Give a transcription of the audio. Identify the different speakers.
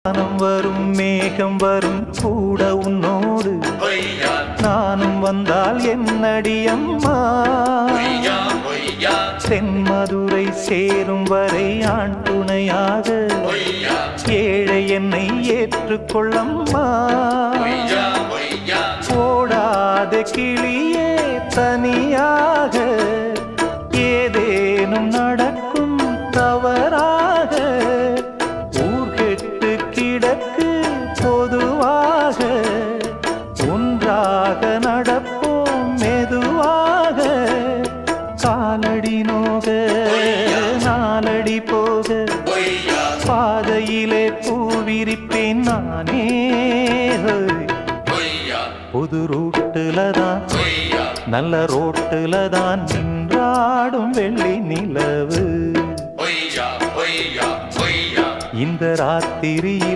Speaker 1: வானம் வரும் மேகம் வரும் கூட உன்னோடு நானும் வந்தால் என்னடி அம்மா தென்மதுரை சேரும் வரை ஆண் துணையாக ஏழை என்னை ஏற்றுக்கொள்ளம்மா ஓடாத கிளியே தனியாக ஏதேனும் நடக்கும் தவறாக ஊர்கெட்டு கிடக்கு பொதுவாக ஒன்றாக நடப்போம் மெதுவாக காலடி நோக நாலடி போக பாதையிலே பூவிரிப்பேன் நானே புது ரூட்டுல தான் நல்ல ரோட்டுல தான் நின்றாடும் வெள்ளி நிலவு இந்த ராத்திரியில்